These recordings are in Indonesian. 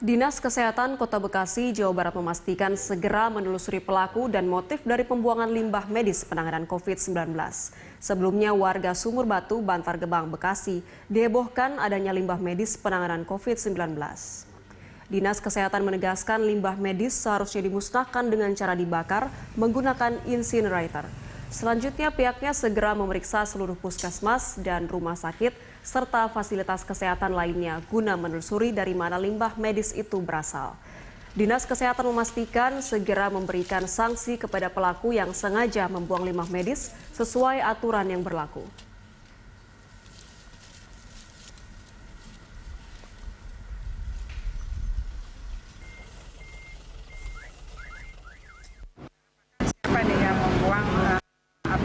Dinas Kesehatan Kota Bekasi, Jawa Barat memastikan segera menelusuri pelaku dan motif dari pembuangan limbah medis penanganan COVID-19. Sebelumnya warga Sumur Batu, Bantar Gebang, Bekasi dihebohkan adanya limbah medis penanganan COVID-19. Dinas Kesehatan menegaskan limbah medis seharusnya dimusnahkan dengan cara dibakar menggunakan incinerator. Selanjutnya pihaknya segera memeriksa seluruh puskesmas dan rumah sakit serta fasilitas kesehatan lainnya guna menelusuri dari mana limbah medis itu berasal. Dinas Kesehatan memastikan segera memberikan sanksi kepada pelaku yang sengaja membuang limbah medis sesuai aturan yang berlaku. Siapa nih yang membuang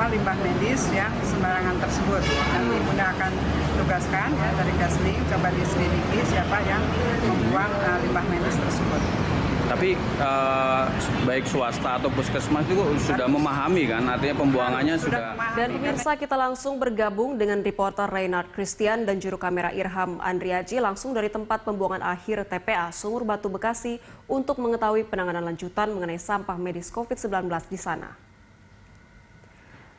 limbah medis yang sembarangan tersebut? Nanti Bunda akan tugaskan ya dari Gasling, coba diselidiki siapa yang membuang limbah medis tersebut. Tapi baik swasta atau puskesmas itu sudah memahami kan, artinya pembuangannya sudah. Dan pemirsa, kita langsung bergabung dengan reporter Reynard Christian dan juru kamera Irham Andriaji langsung dari tempat pembuangan akhir TPA Sumur Batu Bekasi untuk mengetahui penanganan lanjutan mengenai sampah medis COVID-19 di sana.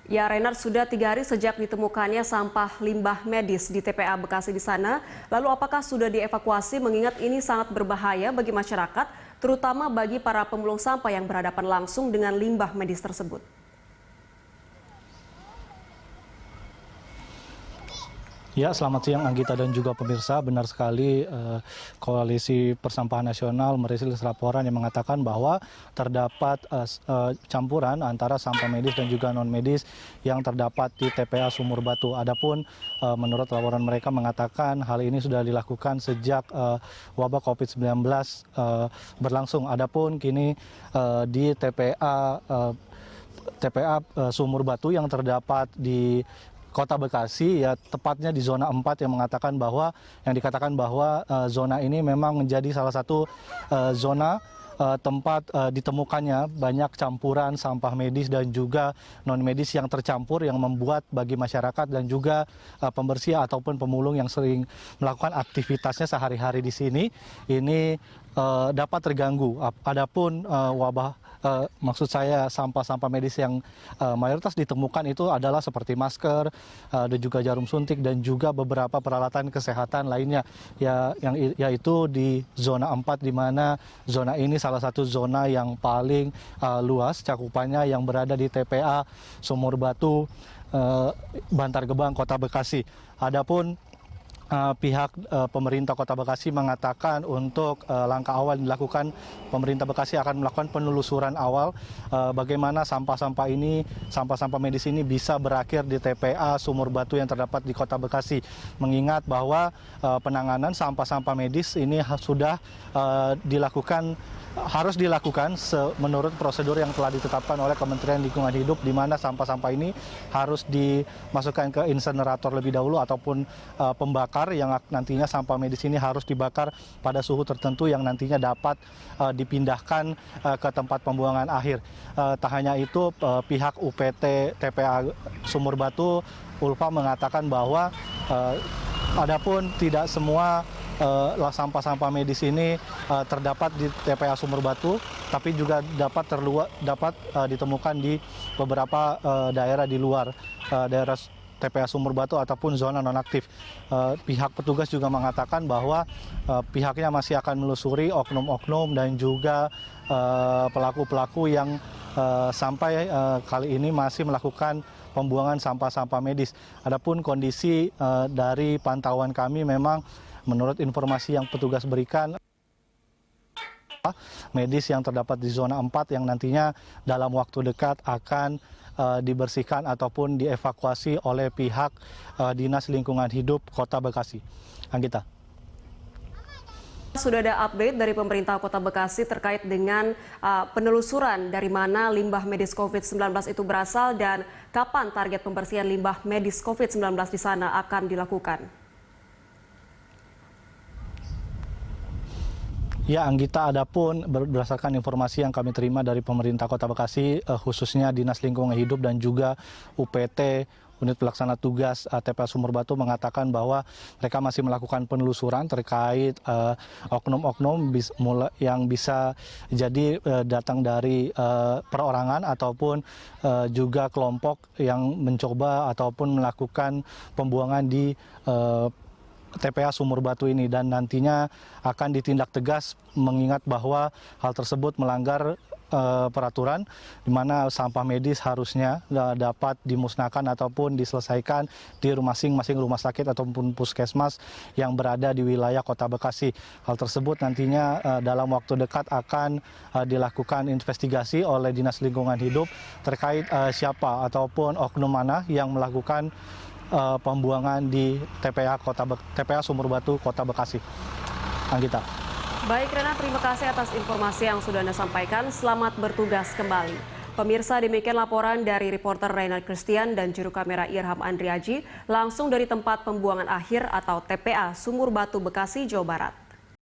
Ya, Reynard, sudah 3 hari sejak ditemukannya sampah limbah medis di TPA Bekasi di sana. Lalu apakah sudah dievakuasi mengingat ini sangat berbahaya bagi masyarakat, terutama bagi para pemulung sampah yang berhadapan langsung dengan limbah medis tersebut? Ya, selamat siang Anggita dan juga pemirsa. Benar sekali, Koalisi Persampahan Nasional merilis laporan yang mengatakan bahwa terdapat campuran antara sampah medis dan juga non-medis yang terdapat di TPA Sumur Batu. Adapun menurut laporan mereka mengatakan hal ini sudah dilakukan sejak wabah COVID-19 berlangsung. Adapun kini di TPA Sumur Batu yang terdapat di Kota Bekasi, ya tepatnya di zona 4 yang dikatakan bahwa zona ini memang menjadi salah satu zona tempat ditemukannya banyak campuran sampah medis dan juga non medis yang tercampur yang membuat bagi masyarakat dan juga pembersih ataupun pemulung yang sering melakukan aktivitasnya sehari-hari di sini ini dapat terganggu. Adapun maksud saya sampah-sampah medis yang mayoritas ditemukan itu adalah seperti masker dan juga jarum suntik dan juga beberapa peralatan kesehatan lainnya yaitu di zona 4 di mana zona ini salah satu zona yang paling luas cakupannya yang berada di TPA Sumur Batu, Bantar Gebang, Kota Bekasi. Adapun pihak pemerintah Kota Bekasi mengatakan untuk langkah awal yang dilakukan, pemerintah Bekasi akan melakukan penelusuran awal bagaimana sampah-sampah medis ini bisa berakhir di TPA Sumur Batu yang terdapat di Kota Bekasi. Mengingat bahwa penanganan sampah-sampah medis ini harus dilakukan menurut prosedur yang telah ditetapkan oleh Kementerian Lingkungan Hidup, di mana sampah-sampah ini harus dimasukkan ke insinerator lebih dahulu ataupun pembakar yang nantinya sampah medis ini harus dibakar pada suhu tertentu yang nantinya dapat dipindahkan ke tempat pembuangan akhir. Tak hanya itu, pihak UPT TPA Sumur Batu Ulfa mengatakan bahwa adapun tidak semua sampah-sampah medis ini terdapat di TPA Sumur Batu, tapi juga dapat ditemukan di beberapa daerah di luar daerah TPA Sumur Batu ataupun zona nonaktif. Pihak petugas juga mengatakan bahwa pihaknya masih akan menelusuri oknum-oknum dan juga pelaku-pelaku yang sampai kali ini masih melakukan pembuangan sampah-sampah medis. Adapun kondisi dari pantauan kami memang menurut informasi yang petugas berikan, medis yang terdapat di zona 4 yang nantinya dalam waktu dekat akan dibersihkan ataupun dievakuasi oleh pihak Dinas Lingkungan Hidup Kota Bekasi. Anggita. Sudah ada update dari pemerintah Kota Bekasi terkait dengan penelusuran dari mana limbah medis COVID-19 itu berasal dan kapan target pembersihan limbah medis COVID-19 di sana akan dilakukan. Ya, Anggita, adapun berdasarkan informasi yang kami terima dari pemerintah Kota Bekasi, khususnya Dinas Lingkungan Hidup dan juga UPT unit pelaksana tugas TPA Sumur Batu mengatakan bahwa mereka masih melakukan penelusuran terkait oknum-oknum yang bisa jadi datang dari perorangan ataupun juga kelompok yang mencoba ataupun melakukan pembuangan di TPA Sumur Batu ini, dan nantinya akan ditindak tegas mengingat bahwa hal tersebut melanggar peraturan di mana sampah medis harusnya dapat dimusnahkan ataupun diselesaikan di masing-masing rumah sakit ataupun puskesmas yang berada di wilayah Kota Bekasi. Hal tersebut nantinya dalam waktu dekat akan dilakukan investigasi oleh Dinas Lingkungan Hidup terkait siapa ataupun oknum mana yang melakukan pembuangan di TPA Sumur Batu Kota Bekasi. Anggita. Baik Rena, terima kasih atas informasi yang sudah Anda sampaikan. Selamat bertugas kembali. Pemirsa, demikian laporan dari reporter Reynald Christian dan juru kamera Irham Andriaji langsung dari tempat pembuangan akhir atau TPA Sumur Batu Bekasi, Jawa Barat.